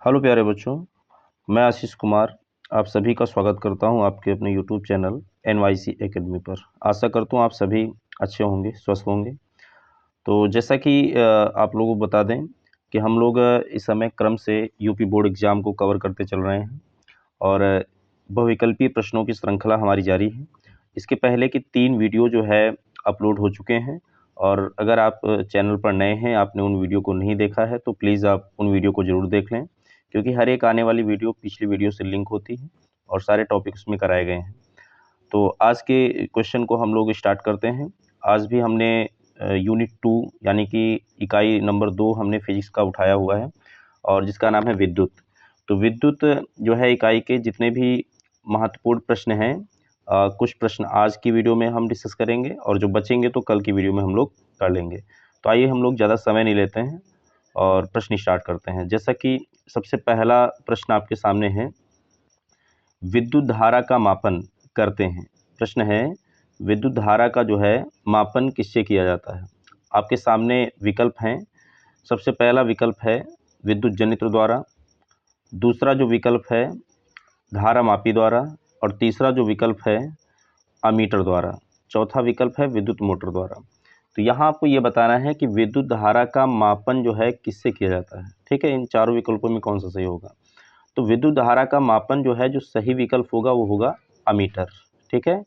Hello प्यारे बच्चों, मैं आशीष कुमार आप सभी का स्वागत करता हूं आपके अपने यूट्यूब चैनल NYC एकेडमी पर। आशा करता हूं आप सभी अच्छे होंगे, स्वस्थ होंगे। तो जैसा कि आप लोगों को बता दें कि हम लोग इस समय क्रम से यूपी बोर्ड एग्ज़ाम को कवर करते चल रहे हैं और बहुविकल्पीय प्रश्नों की श्रृंखला हमारी जारी है। इसके पहले की 3 वीडियो जो है अपलोड हो चुके हैं और अगर आप चैनल पर नए हैं, आपने उन वीडियो को नहीं देखा है तो प्लीज़ आप उन वीडियो को ज़रूर देख लें, क्योंकि हर एक आने वाली वीडियो पिछली वीडियो से लिंक होती है और सारे टॉपिक उसमें कराए गए हैं। तो आज के क्वेश्चन को हम लोग स्टार्ट करते हैं। आज भी हमने यूनिट 2 यानी कि इकाई नंबर 2 हमने फिजिक्स का उठाया हुआ है और जिसका नाम है विद्युत। तो विद्युत जो है इकाई के जितने भी महत्वपूर्ण प्रश्न हैं, कुछ प्रश्न आज की वीडियो में हम डिस्कस करेंगे और जो बचेंगे तो कल की वीडियो में हम लोग कर लेंगे। तो आइए हम लोग ज़्यादा समय नहीं लेते हैं और प्रश्न स्टार्ट करते हैं। जैसा कि सबसे पहला प्रश्न आपके सामने है, विद्युत धारा का मापन करते हैं। प्रश्न है, विद्युत धारा का जो है मापन किससे किया जाता है। आपके सामने विकल्प हैं। सबसे पहला विकल्प है विद्युत जनित्र द्वारा, दूसरा जो विकल्प है धारा मापी द्वारा और तीसरा जो विकल्प है अमीटर द्वारा, चौथा विकल्प है विद्युत मोटर द्वारा। तो यहाँ आपको ये बताना है कि विद्युत धारा का मापन जो है किससे किया जाता है। ठीक है, इन चारों विकल्पों में कौन सा सही होगा। तो विद्युत धारा का मापन जो है, जो सही विकल्प होगा वो होगा अमीटर। ठीक है,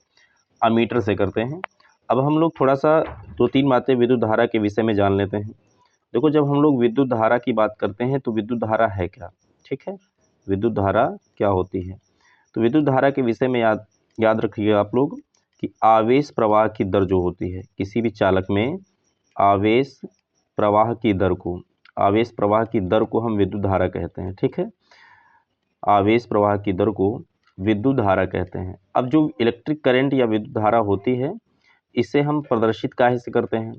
अमीटर से करते हैं। अब हम लोग थोड़ा सा 2-3 बातें विद्युत धारा के विषय में जान लेते हैं। देखो, जब हम लोग विद्युत धारा की बात करते हैं तो विद्युत धारा है क्या। ठीक है, विद्युत धारा क्या होती है। तो विद्युत धारा के विषय में याद रखिएगा आप लोग कि आवेश प्रवाह की दर जो होती है, किसी भी चालक में आवेश प्रवाह की दर को हम विद्युत धारा कहते हैं। ठीक है, आवेश प्रवाह की दर को विद्युत धारा कहते हैं। अब जो इलेक्ट्रिक करंट या विद्युत धारा होती है, इसे हम प्रदर्शित काहे से करते हैं।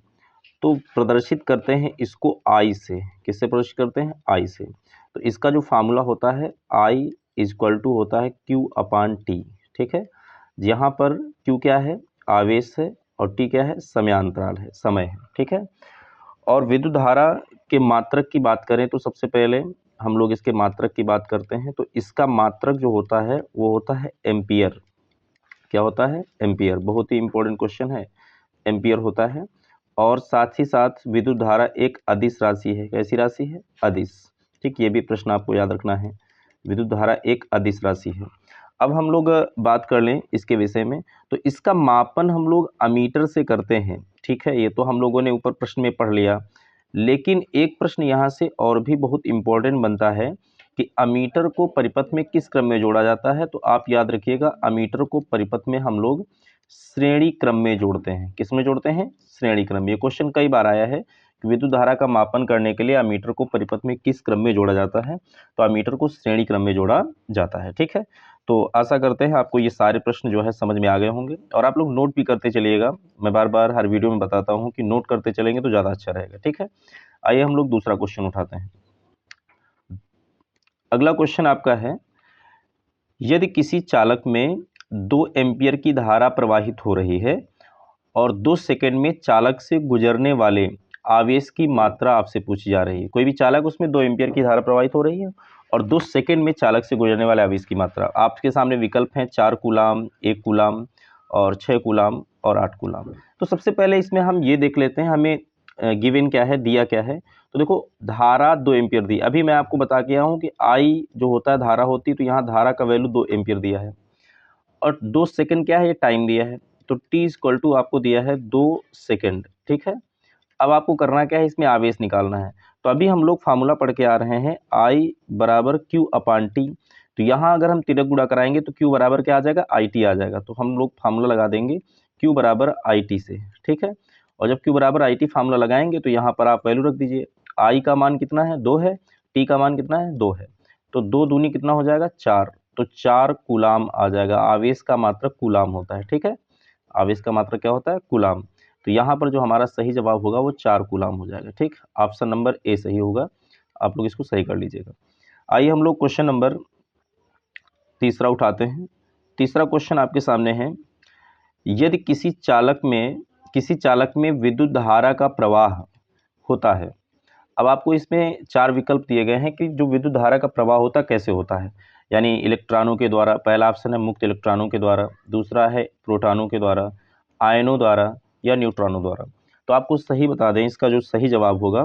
तो प्रदर्शित करते हैं इसको आई से। किससे प्रदर्शित करते हैं, आई से। तो इसका जो फार्मूला होता है, आई इक्वल टू होता है Q अपान टी। ठीक है, यहाँ पर Q क्या है, आवेश है, और T क्या है, समयांतराल है, समय है। ठीक है, और विद्युत धारा के मात्रक की बात करें तो सबसे पहले हम लोग इसके मात्रक की बात करते हैं। तो इसका मात्रक जो होता है वो होता है एम्पियर। क्या होता है, एम्पियर। बहुत ही इंपॉर्टेंट क्वेश्चन है, एम्पियर होता है। और साथ ही साथ विद्युत धारा एक अदिश राशि है। कैसी राशि है, अदिश। ठीक, ये भी प्रश्न आपको याद रखना है, विद्युत धारा एक अदिश राशि है। अब हम लोग बात कर लें इसके विषय में, तो इसका मापन हम लोग अमीटर से करते हैं। ठीक है, ये तो हम लोगों ने ऊपर प्रश्न में पढ़ लिया, लेकिन एक प्रश्न यहाँ से और भी बहुत इंपॉर्टेंट बनता है कि अमीटर को परिपथ में किस क्रम में जोड़ा जाता है। तो आप याद रखिएगा, अमीटर को परिपथ में हम लोग श्रेणी क्रम में जोड़ते हैं। किस में जोड़ते हैं, श्रेणी क्रम। ये क्वेश्चन कई बार आया है कि विद्युत धारा का मापन करने के लिए अमीटर को परिपथ में किस क्रम में जोड़ा जाता है। तो अमीटर को श्रेणी क्रम में जोड़ा जाता है। ठीक है, तो आशा करते हैं आपको ये सारे प्रश्न जो है समझ में आ गए होंगे और आप लोग नोट भी करते चलिएगा। मैं बार बार हर वीडियो में बताता हूँ कि नोट करते चलेंगे तो ज़्यादा अच्छा रहेगा। ठीक है, आइए हम लोग दूसरा क्वेश्चन उठाते हैं। अगला क्वेश्चन आपका है, यदि किसी चालक में 2 एम्पियर की धारा प्रवाहित हो रही है और 2 सेकंड में चालक से गुजरने वाले आवेश की मात्रा आपसे पूछी जा रही है। कोई भी चालक, उसमें 2 एम्पियर की धारा प्रवाहित हो रही है और 2 सेकंड में चालक से गुजरने वाले आवेश की मात्रा। आपके सामने विकल्प हैं 4 कूलाम, 1 कूलाम और 6 कूलाम और 8 कूलाम। तो सबसे पहले इसमें हम ये देख लेते हैं हमें गिवन क्या है, दिया क्या है। तो देखो, धारा 2 एम्पियर दी। अभी मैं आपको बता के आया हूँ कि आई जो होता है धारा होती है, तो यहाँ धारा का वैल्यू 2 एम्पियर दिया है और 2 सेकंड क्या है, ये टाइम दिया है। तो t इक्वल टू आपको दिया है 2 सेकंड। ठीक है, अब आपको करना क्या है, इसमें आवेश निकालना है। तो अभी हम लोग फार्मूला पढ़ के आ रहे हैं, I बराबर Q अपान टी। तो यहाँ अगर हम तिलक गुणा कराएंगे तो Q बराबर क्या आ जाएगा, IT आ जाएगा। तो हम लोग फार्मूला लगा देंगे Q बराबर IT से। ठीक है, और जब Q बराबर IT फार्मूला लगाएंगे तो यहाँ पर आप वैल्यू रख दीजिए। I का मान कितना है, 2 है, T का मान कितना है, 2 है। तो 2 दूनी कितना हो जाएगा, 4। तो 4 कूलाम आ जाएगा। आवेश का मात्रक कूलाम होता है। ठीक है, आवेश का मात्रक क्या होता है, कूलाम। तो यहाँ पर जो हमारा सही जवाब होगा वो 4 कूलाम हो जाएगा। ठीक, ऑप्शन नंबर ए सही होगा। आप लोग इसको सही कर लीजिएगा। आइए हम लोग क्वेश्चन नंबर तीसरा उठाते हैं। तीसरा क्वेश्चन आपके सामने है, यदि किसी चालक में विद्युत धारा का प्रवाह होता है अब आपको इसमें 4 विकल्प दिए गए हैं कि जो विद्युत धारा का प्रवाह होता है कैसे होता है, यानी इलेक्ट्रॉनों के द्वारा। पहला ऑप्शन है मुक्त इलेक्ट्रॉनों के द्वारा, दूसरा है प्रोटॉनों के द्वारा, आयनों द्वारा या न्यूट्रॉनों द्वारा। तो आपको सही बता दें, इसका जो सही जवाब होगा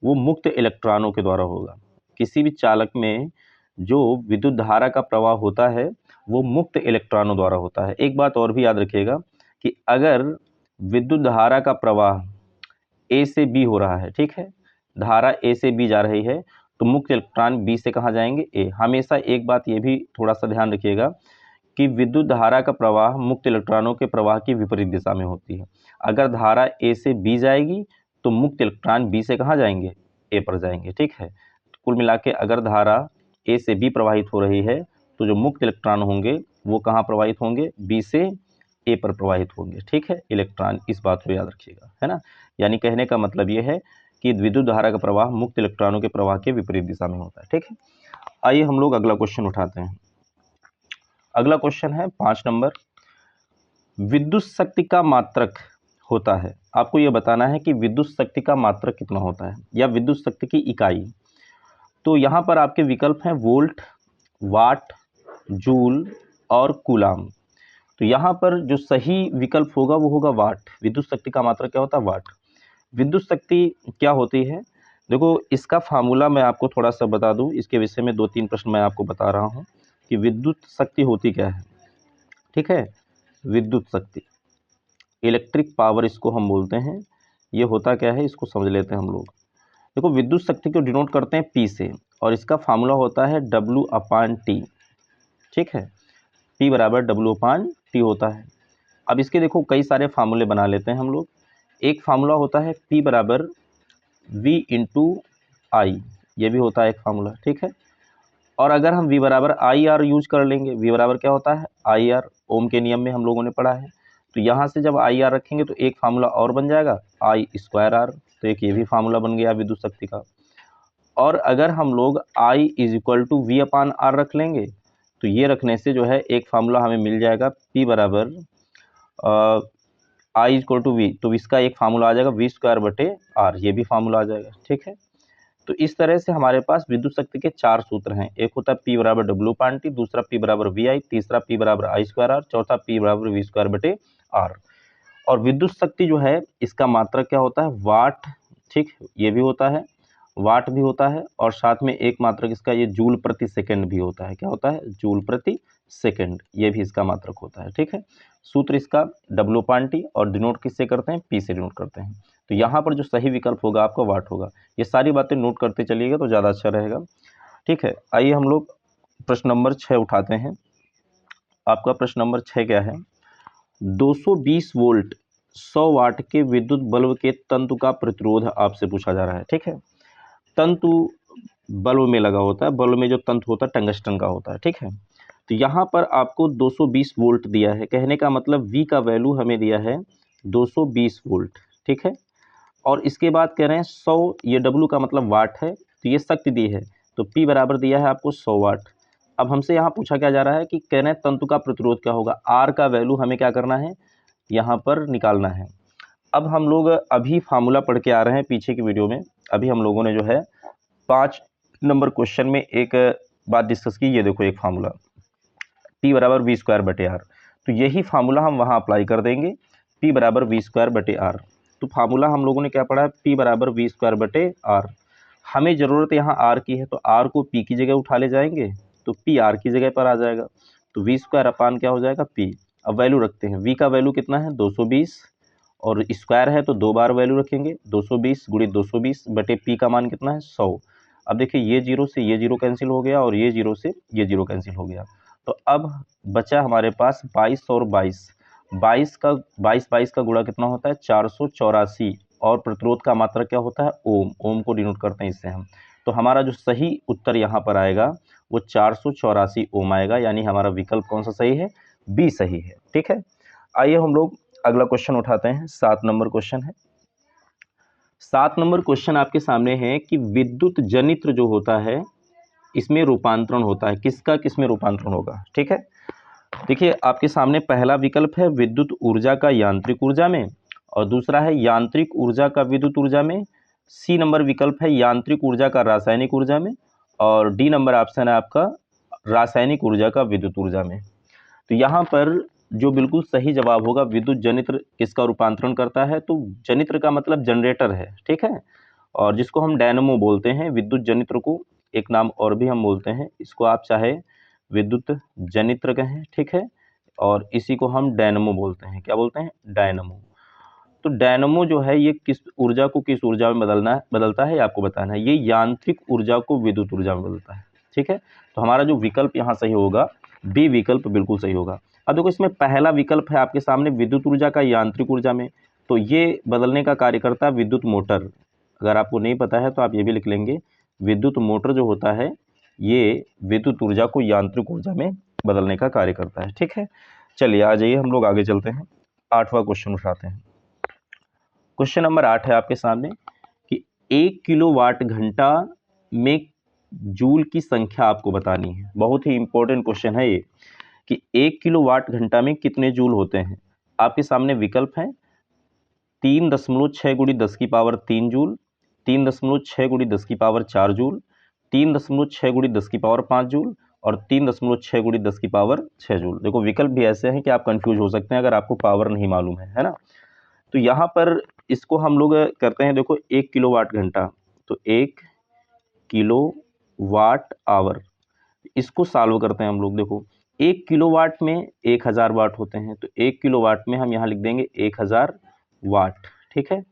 वो मुक्त इलेक्ट्रॉनों के द्वारा होगा। किसी भी चालक में जो विद्युत धारा का प्रवाह होता है वो मुक्त इलेक्ट्रॉनों द्वारा होता है। एक बात और भी याद रखिएगा कि अगर विद्युत धारा का प्रवाह ए से बी हो रहा है, ठीक है, धारा ए से बी जा रही है, तो मुक्त इलेक्ट्रॉन बी से कहाँ जाएंगे, ए। हमेशा एक बात ये भी थोड़ा सा ध्यान रखिएगा कि विद्युत धारा का प्रवाह मुक्त इलेक्ट्रॉनों के प्रवाह की विपरीत दिशा में होती है। अगर धारा ए से बी जाएगी तो मुक्त इलेक्ट्रॉन बी से कहाँ जाएंगे, ए पर जाएंगे, ठीक है। कुल मिला के अगर धारा ए से बी प्रवाहित हो रही है तो जो मुक्त इलेक्ट्रॉन होंगे वो कहाँ प्रवाहित होंगे, बी से ए पर प्रवाहित होंगे, ठीक है, इलेक्ट्रॉन। इस बात को याद रखिएगा, है ना। यानी कहने का मतलब ये है कि विद्युत धारा का प्रवाह मुक्त इलेक्ट्रॉनों के प्रवाह के विपरीत दिशा में होता है, ठीक है। आइए हम लोग अगला क्वेश्चन उठाते हैं। अगला क्वेश्चन है 5 नंबर। विद्युत शक्ति का मात्रक होता है, आपको यह बताना है कि विद्युत शक्ति का मात्रक कितना होता है या विद्युत शक्ति की इकाई। तो यहाँ पर आपके विकल्प हैं वोल्ट, वाट, जूल और कूलाम। तो यहाँ पर जो सही विकल्प होगा वो होगा वाट। विद्युत शक्ति का मात्रक क्या होता है, वाट। विद्युत शक्ति क्या होती है, देखो इसका फार्मूला मैं आपको थोड़ा सा बता दूं, इसके विषय में 2-3 प्रश्न मैं आपको बता रहा हूं कि विद्युत शक्ति होती क्या है, ठीक है। विद्युत शक्ति, इलेक्ट्रिक पावर इसको हम बोलते हैं। ये होता क्या है इसको समझ लेते हैं हम लोग। देखो विद्युत शक्ति को डिनोट करते हैं P से और इसका फार्मूला होता है W/T, ठीक है। P बराबर W/T होता है। अब इसके देखो कई सारे फार्मूले बना लेते हैं हम लोग। एक फार्मूला होता है P बराबर V/I, ये भी होता है एक फार्मूला, ठीक है। और अगर हम V बराबर IR यूज कर लेंगे, V बराबर क्या होता है IR, ओम के नियम में हम लोगों ने पढ़ा है। तो यहाँ से जब IR रखेंगे तो एक फार्मूला और बन जाएगा I²R, तो एक ये भी फार्मूला बन गया विद्युत शक्ति का। और अगर हम लोग I = V/R रख लेंगे तो ये रखने से जो है एक फार्मूला हमें मिल जाएगा P बराबर I = V, तो इसका एक फार्मूला आ जाएगा V²/R, ये भी फार्मूला आ जाएगा, ठीक है। तो इस तरह से हमारे पास विद्युत शक्ति के 4 सूत्र हैं। एक होता है P बराबर W/T, दूसरा P बराबर VI, तीसरा P बराबर I²R, चौथा P बराबर V²/R। और विद्युत शक्ति जो है इसका मात्रक क्या होता है, वाट, ठीक, ये भी होता है, वाट भी होता है, और साथ में एक मात्रक इसका ये जूल प्रति सेकंड भी होता है। क्या होता है, जूल प्रति सेकंड, ये भी इसका मात्रक होता है, ठीक है। सूत्र इसका W/T और डिनोट किससे करते हैं, P से डिनोट करते हैं। तो यहाँ पर जो सही विकल्प होगा आपका वाट होगा। ये सारी बातें नोट करते चलिएगा तो ज़्यादा अच्छा रहेगा, ठीक है। आइए हम लोग प्रश्न नंबर 6 उठाते हैं। आपका प्रश्न नंबर 6 क्या है, 220 वोल्ट 100 वाट के विद्युत बल्ब के तंतु का प्रतिरोध आपसे पूछा जा रहा है, ठीक है। तंतु बल्ब में लगा होता है, बल्ब में जो तंतु होता है टंगस्टन का होता है, ठीक है। तो यहाँ पर आपको 220 वोल्ट दिया है, कहने का मतलब V का वैल्यू हमें दिया है 220 वोल्ट, ठीक है। और इसके बाद कह रहे हैं 100, ये W का मतलब वाट है, तो ये शक्ति दी है, तो P बराबर दिया है आपको 100 वाट। अब हमसे यहाँ पूछा क्या जा रहा है कि कह रहे हैं तंतु का प्रतिरोध क्या होगा, R का वैल्यू हमें क्या करना है, यहाँ पर निकालना है। अब हम लोग अभी फार्मूला पढ़ के आ रहे हैं पीछे की वीडियो में। अभी हम लोगों ने जो है 5 नंबर क्वेश्चन में एक बात डिस्कस की, ये देखो एक फार्मूला P बराबर V²/R, तो यही फार्मूला हम वहाँ अप्लाई कर देंगे, P बराबर V²/R। तो फार्मूला हम लोगों ने क्या पढ़ा है, P बराबर V²/R। हमें ज़रूरत यहाँ R की है, तो R को P की जगह उठा ले जाएंगे तो P R की जगह पर आ जाएगा, तो V² क्या हो जाएगा P। अब वैल्यू रखते हैं, V का वैल्यू कितना है 220, और स्क्वायर है तो 2 बार वैल्यू रखेंगे, 220 × 220 बटे P का मान कितना है 100। अब देखिए ये 0 से ये 0 कैंसिल हो गया और ये 0 से ये 0 कैंसिल हो गया, तो अब बचा हमारे पास 22 और 22। 22 का गुणा कितना होता है 484, और प्रतिरोध का मात्रक क्या होता है ओम, ओम को डिनोट करते हैं इससे हम। तो हमारा जो सही उत्तर यहाँ पर आएगा वो 484 ओम आएगा, यानी हमारा विकल्प कौन सा सही है, बी सही है, ठीक है। आइए हम लोग अगला क्वेश्चन उठाते हैं, 7 नंबर क्वेश्चन है। 7 नंबर क्वेश्चन आपके सामने है कि विद्युत जनित्र जो होता है इसमें रूपांतरण होता है, किसका किसमें रूपांतरण होगा, ठीक है। देखिए आपके सामने पहला विकल्प है विद्युत ऊर्जा का यांत्रिक ऊर्जा में, और दूसरा है यांत्रिक ऊर्जा का विद्युत ऊर्जा में, सी नंबर विकल्प है यांत्रिक ऊर्जा का रासायनिक ऊर्जा में, और डी नंबर ऑप्शन है आपका रासायनिक ऊर्जा का विद्युत ऊर्जा में। तो यहाँ पर जो बिल्कुल सही जवाब होगा, विद्युत जनित्र किसका रूपांतरण करता है, तो जनित्र का मतलब जनरेटर है, ठीक है, और जिसको हम डायनमो बोलते हैं। विद्युत जनित्र को एक नाम और भी हम बोलते हैं, इसको आप चाहे विद्युत जनित्र कहें, ठीक है, और इसी को हम डायनमो बोलते हैं। क्या बोलते हैं? डायनमो। तो डायनमो जो है ये किस ऊर्जा को किस ऊर्जा में बदलता है, ये आपको बताना है। ये यांत्रिक ऊर्जा को विद्युत ऊर्जा में बदलता है, ठीक है। तो हमारा जो विकल्प यहाँ सही होगा, बी विकल्प बिल्कुल सही होगा। अब देखो इसमें पहला विकल्प है आपके सामने विद्युत ऊर्जा का यांत्रिक ऊर्जा में, तो ये बदलने का कार्य करता है विद्युत मोटर। अगर आपको नहीं पता है तो आप ये भी लिख लेंगे, विद्युत मोटर जो होता है ये विद्युत ऊर्जा को यांत्रिक ऊर्जा में बदलने का कार्य करता है, ठीक है। चलिए आ जाइए, हम लोग आगे चलते हैं, 8वां क्वेश्चन उठाते हैं। क्वेश्चन नंबर 8 है आपके सामने कि 1 किलोवाट घंटा में जूल की संख्या आपको बतानी है। बहुत ही इंपॉर्टेंट क्वेश्चन है ये कि 1 किलोवाट घंटा में कितने जूल होते हैं। आपके सामने विकल्प है 3.6 गुणी 10 की पावर 3 जूल, 3.6 गुणी 10 की पावर 4 जूल, 3.6 गुणी 10 की पावर 5 जूल और 3.6 गुणी 10 की पावर 6 जूल। देखो विकल्प भी ऐसे हैं कि आप कंफ्यूज हो सकते हैं अगर आपको पावर नहीं मालूम है ना। तो यहाँ पर इसको हम लोग करते हैं, देखो 1 किलोवाट घंटा, तो 1 किलोवाट आवर, इसको सॉल्व करते हैं हम लोग। देखो 1 किलोवाट में 1000 वाट होते हैं, तो 1 किलोवाट में हम यहाँ लिख देंगे 1000 वाट, ठीक है,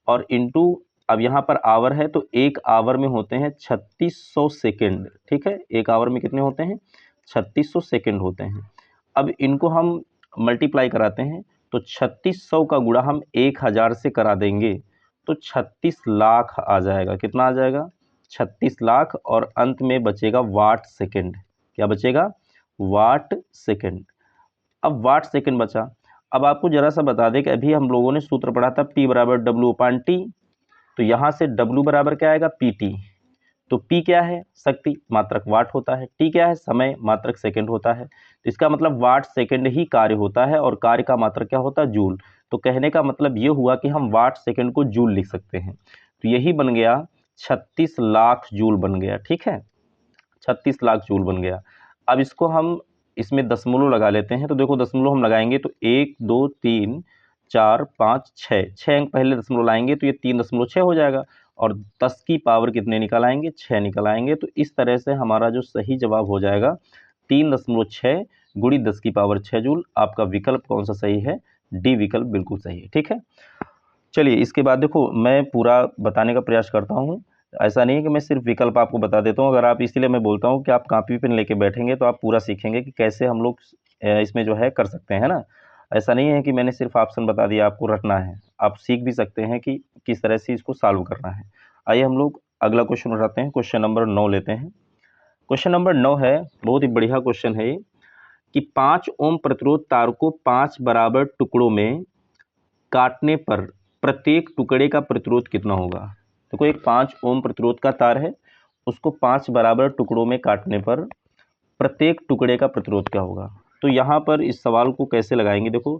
और इनटू, अब यहाँ पर आवर है तो एक आवर में होते हैं 3600 सेकेंड, ठीक है, एक आवर में कितने होते हैं? 3600 सेकेंड होते हैं। अब इनको हम मल्टीप्लाई कराते हैं, तो 3600 का गुणा हम 1000 से करा देंगे तो 36 लाख आ जाएगा। कितना आ जाएगा? 36 लाख, और अंत में बचेगा वाट सेकेंड। क्या बचेगा? Watt second. अब वाट सेकेंड बचा। अब आपको जरा सा बता दें कि अभी हम लोगों ने सूत्र पढ़ा था P बराबर W/T, तो यहाँ से W बराबर क्या आएगा? PT। तो P क्या है? शक्ति, मात्रक वाट होता है। T क्या है? समय, मात्रक सेकंड होता है। तो इसका मतलब वाट सेकंड ही कार्य होता है, और कार्य का मात्रक क्या होता है? जूल। तो कहने का मतलब ये हुआ कि हम वाट सेकंड को जूल लिख सकते हैं। तो यही बन गया 36 लाख जूल बन गया, ठीक है, 36 लाख जूल बन गया। अब इसको हम इसमें दशमलव लगा लेते हैं, तो देखो दशमलव हम लगाएंगे तो 1 2 3 4 5 6 अंक पहले दशमलव लाएंगे तो ये 3.6 हो जाएगा, और 10 की पावर कितने निकल आएंगे? 6 निकल आएंगे। तो इस तरह से हमारा जो सही जवाब हो जाएगा 3.6 गुणी 10 की पावर 6 जूल। आपका विकल्प कौन सा सही है? डी विकल्प बिल्कुल सही है, ठीक है। चलिए इसके बाद देखो मैं पूरा बताने का प्रयास करता हूँ, ऐसा नहीं है कि मैं सिर्फ विकल्प आपको बता देता हूँ। अगर आप, इसीलिए मैं बोलता हूँ कि आप कॉपी पेन लेके बैठेंगे तो आप पूरा सीखेंगे कि कैसे हम लोग इसमें जो है कर सकते हैं ना। ऐसा नहीं है कि मैंने सिर्फ ऑप्शन बता दिया, आपको रटना है। आप सीख भी सकते हैं कि किस तरह से इसको सॉल्व करना है। आइए हम लोग अगला क्वेश्चन उठाते हैं, क्वेश्चन नंबर 9 लेते हैं। क्वेश्चन नंबर 9 है, बहुत ही बढ़िया क्वेश्चन है ये, कि 5 ओम प्रतिरोध तार को 5 बराबर टुकड़ों में काटने पर प्रत्येक टुकड़े का प्रतिरोध कितना होगा। देखो एक 5 ओम प्रतिरोध का तार है, उसको 5 बराबर टुकड़ों में काटने पर प्रत्येक टुकड़े का प्रतिरोध क्या होगा। तो यहाँ पर इस सवाल को कैसे लगाएंगे, देखो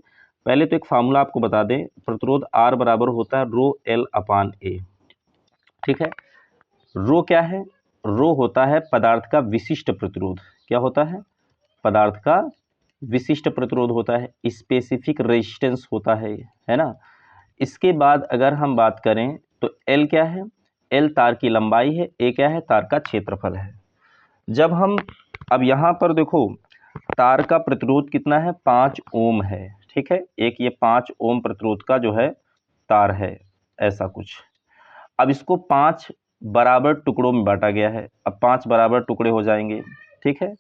पहले तो एक फार्मूला आपको बता दें, प्रतिरोध R बराबर होता है रो L/A, ठीक है। रो क्या है? रो होता है पदार्थ का विशिष्ट प्रतिरोध। क्या होता है? पदार्थ का विशिष्ट प्रतिरोध होता है, स्पेसिफिक रेजिस्टेंस होता है ना। इसके बाद अगर हम बात करें तो L क्या है? L तार की लंबाई है, A क्या है? तार का क्षेत्रफल है। जब हम, अब यहाँ पर देखो तार का प्रतिरोध कितना है? 5 ओम है, ठीक है, एक ये 5 ओम प्रतिरोध का जो है तार है, ऐसा कुछ। अब इसको 5 बराबर टुकड़ों में बांटा गया है। अब 5 बराबर टुकड़े हो जाएंगे, ठीक है।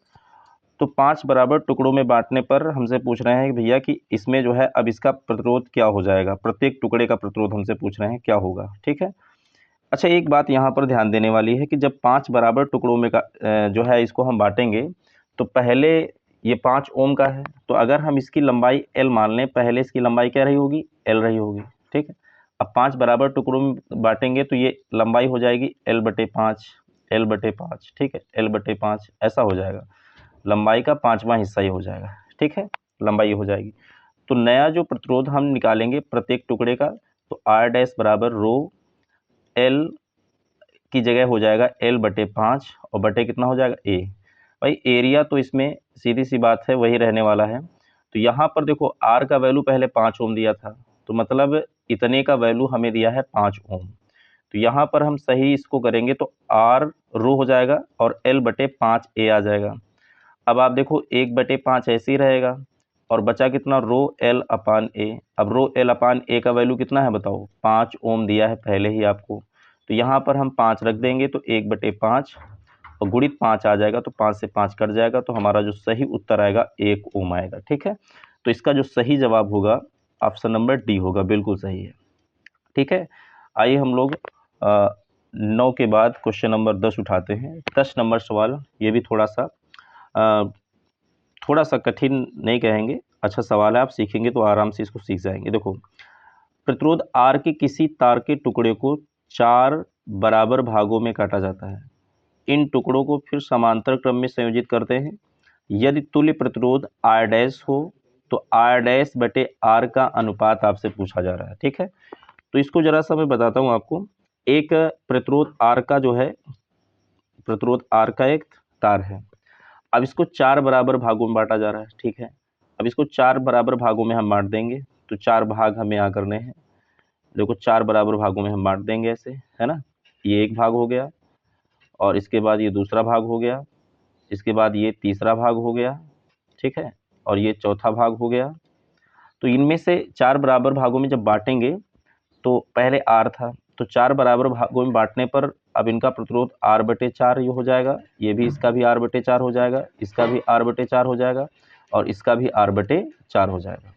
तो 5 बराबर टुकड़ों में बांटने पर हमसे पूछ रहे हैं कि भैया कि इसमें जो है अब इसका प्रतिरोध क्या हो जाएगा, प्रत्येक टुकड़े का प्रतिरोध हमसे पूछ रहे हैं क्या होगा, ठीक है। अच्छा एक बात यहाँ पर ध्यान देने वाली है कि जब 5 बराबर टुकड़ों में का जो है इसको हम बांटेंगे, तो पहले ये 5 ओम का है, तो अगर हम इसकी लंबाई L मान लें, पहले इसकी लंबाई क्या रही होगी? L रही होगी, ठीक है। अब 5 बराबर टुकड़ों में बांटेंगे तो ये लंबाई हो जाएगी L/5, L/5, ठीक है, L/5 ऐसा हो जाएगा, लंबाई का 5वां हिस्सा ही हो जाएगा, ठीक है, लंबाई हो जाएगी। तो नया जो प्रतिरोध हम निकालेंगे प्रत्येक टुकड़े का, तो R डैश बराबर रो एल की जगह हो जाएगा एल बटे 5 और बटे कितना हो जाएगा ए। भाई एरिया तो इसमें सीधी सी बात है वही रहने वाला है। तो यहाँ पर देखो आर का वैल्यू पहले 5 ओम दिया था, तो मतलब इतने का वैल्यू हमें दिया है 5 ओम। तो यहाँ पर हम सही इसको करेंगे तो आर रो हो जाएगा और एल बटे 5 ए आ जाएगा। अब आप देखो 1/5 ऐसे ही रहेगा और बचा कितना रो एल अपान ए। अब रो एल अपान ए का वैल्यू कितना है बताओ, 5 ओम दिया है पहले ही आपको। तो यहाँ पर हम 5 रख देंगे तो 1/5 और गुणित 5 आ जाएगा, तो 5 से 5 कट जाएगा, तो हमारा जो सही उत्तर आएगा 1 ओम आएगा। ठीक है, तो इसका जो सही जवाब होगा ऑप्शन नंबर डी होगा, बिल्कुल सही है। ठीक है, आइए हम लोग 9 के बाद क्वेश्चन नंबर 10 उठाते हैं। 10 नंबर सवाल, ये भी थोड़ा सा कठिन नहीं कहेंगे, अच्छा सवाल है, आप सीखेंगे तो आराम से इसको सीख जाएंगे। देखो, प्रतिरोध आर के किसी तार के टुकड़े को 4 बराबर भागों में काटा जाता है। इन टुकड़ों को फिर समांतर क्रम में संयोजित करते हैं। यदि तुल्य प्रतिरोध आर डैश हो तो आर डैश बटे आर का अनुपात आपसे पूछा जा रहा है। ठीक है, तो इसको जरा सा मैं बताता हूँ आपको। एक प्रतिरोध आर का जो है, प्रतिरोध आर का एक तार है। अब इसको 4 बराबर भागों में बांटा जा रहा है। ठीक है, अब इसको 4 बराबर भागों में हम बांट देंगे, तो 4 भाग हमें यहाँ करने हैं। देखो 4 बराबर भागों में हम बांट देंगे ऐसे, है ना। ये एक भाग हो गया और इसके बाद ये दूसरा भाग हो गया, इसके बाद ये तीसरा भाग हो गया। ठीक है, और ये चौथा भाग हो गया। तो इनमें से 4 बराबर भागों में जब बांटेंगे तो पहले आर था, तो 4 बराबर भागों में बांटने पर अब इनका प्रतिरोध आर बटे 4 ये हो जाएगा, ये भी इसका भी आर बटे 4 हो जाएगा, इसका भी आर बटे 4 हो जाएगा और इसका भी आर बटे 4 हो जाएगा।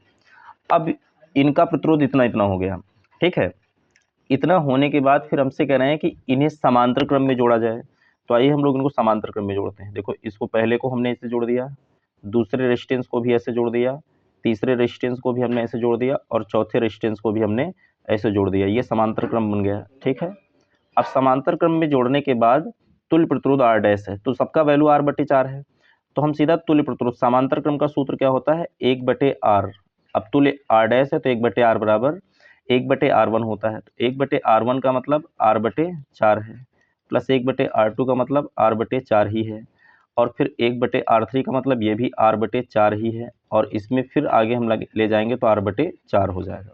अब इनका प्रतिरोध इतना इतना हो गया। ठीक है, इतना होने के बाद फिर हमसे कह रहे हैं कि इन्हें समांतर क्रम में जोड़ा जाए। तो आइए हम लोग इनको समांतर क्रम में जोड़ते हैं। देखो, इसको पहले को हमने ऐसे जोड़ दिया, दूसरे रेजिस्टेंस को भी ऐसे जोड़ दिया, तीसरे रेजिस्टेंस को भी हमने ऐसे जोड़ दिया और चौथे रेजिस्टेंस को भी हमने ऐसे जोड़ दिया। ये समांतर क्रम बन गया। ठीक है, अब समांतर क्रम में जोड़ने के बाद तुल्य प्रतिरोध आर डैश है, तो सबका वैल्यू आर बटे 4 है, तो हम सीधा तुल्य प्रतिरोध, समांतर क्रम का सूत्र क्या होता है, 1/r। अब तुल्य आर डैश है तो 1/r बराबर 1/r1 होता है, तो 1/r1 का मतलब r बटे 4 है, प्लस 1/r2 का मतलब r बटे 4 ही है, और फिर 1/r3 का मतलब ये भी r बटे 4 ही है, और इसमें फिर आगे हम ले जाएंगे तो r बटे 4 हो जाएगा।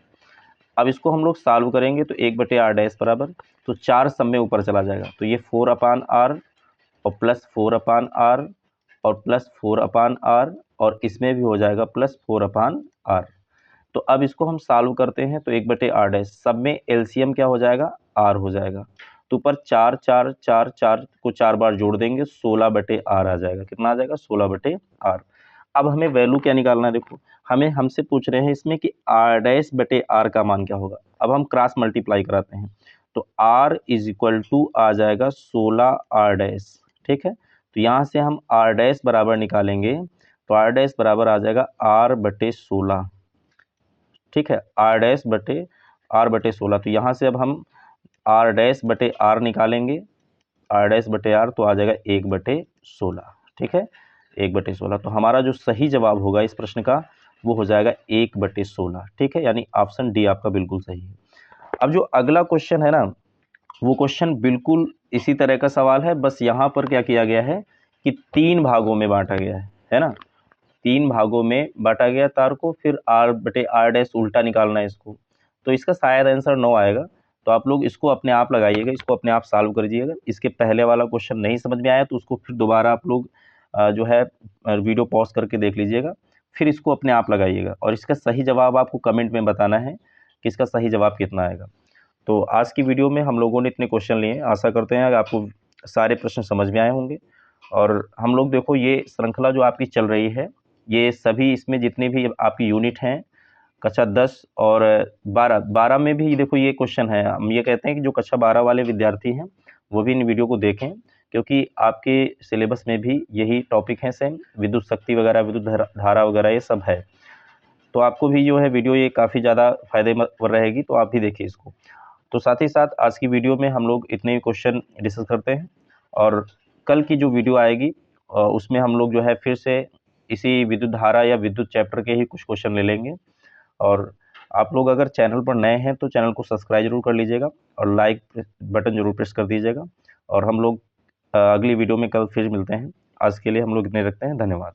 अब इसको हम लोग सॉल्व करेंगे तो 1/r डैश बराबर, तो 4 सब में ऊपर चला जाएगा, तो ये 4/r और प्लस 4/r और प्लस 4/r और इसमें भी हो जाएगा प्लस 4/r। तो अब इसको हम सॉल्व करते हैं तो 1/r डैश, सब में एलसीएम क्या हो जाएगा, r हो जाएगा, तो ऊपर 4 4 4 4 को 4 बार जोड़ देंगे, 16/r आ जाएगा। कितना आ जाएगा, 16/r। अब हमें वैल्यू क्या निकालना है, देखो हमसे पूछ रहे हैं इसमें कि r डैश बटे r का मान क्या होगा। अब हम क्रॉस मल्टीप्लाई कराते हैं, तो r इज इक्वल टू आ जाएगा 16r डैश। ठीक है, तो यहाँ से हम r डैश बराबर निकालेंगे, तो r डैश बराबर आ जाएगा r बटे 16। ठीक है, r डैश बटे 16। तो यहाँ से अब हम r डैश बटे r निकालेंगे, r डैश बटे r तो आ जाएगा 1/16। ठीक है, 1/16। तो हमारा जो सही जवाब होगा इस प्रश्न का वो हो जाएगा 1/16। ठीक है, यानी ऑप्शन डी आपका बिल्कुल सही है। अब जो अगला क्वेश्चन है ना, वो क्वेश्चन बिल्कुल इसी तरह का सवाल है, बस यहाँ पर क्या किया गया है कि 3 भागों में बांटा गया है ना, 3 भागों में बांटा गया तार को, फिर r/r डैश उल्टा निकालना है इसको, तो इसका शायद आंसर 9 आएगा। तो आप लोग इसको अपने आप लगाइएगा, इसको अपने आप सॉल्व करिएगा। इसके पहले वाला क्वेश्चन नहीं समझ में आया तो उसको फिर दोबारा आप लोग जो है वीडियो पॉज करके देख लीजिएगा, फिर इसको अपने आप लगाइएगा और इसका सही जवाब आपको कमेंट में बताना है कि इसका सही जवाब कितना आएगा। तो आज की वीडियो में हम लोगों ने इतने क्वेश्चन लिए, आशा करते हैं कि आपको सारे प्रश्न समझ में आए होंगे। और हम लोग देखो ये श्रृंखला जो आपकी चल रही है, ये सभी इसमें जितने भी आपकी यूनिट हैं, कक्षा 10 और 12 में भी देखो ये क्वेश्चन है। हम ये कहते हैं कि जो कक्षा 12 वाले विद्यार्थी हैं वो भी इन वीडियो को देखें, क्योंकि आपके सिलेबस में भी यही टॉपिक हैं सेम, विद्युत शक्ति वगैरह, विद्युत धारा वगैरह ये सब है। तो आपको भी जो है वीडियो ये काफ़ी ज़्यादा फायदेमंद रहेगी, तो आप भी देखिए इसको। तो साथ ही साथ आज की वीडियो में हम लोग इतने ही क्वेश्चन डिस्कस करते हैं, और कल की जो वीडियो आएगी उसमें हम लोग जो है फिर से इसी विद्युत धारा या विद्युत चैप्टर के ही कुछ क्वेश्चन ले लेंगे। और आप लोग अगर चैनल पर नए हैं तो चैनल को सब्सक्राइब जरूर कर लीजिएगा और लाइक बटन जरूर प्रेस कर दीजिएगा। और हम लोग अगली वीडियो में कल फिर मिलते हैं। आज के लिए हम लोग इतने रखते हैं। धन्यवाद।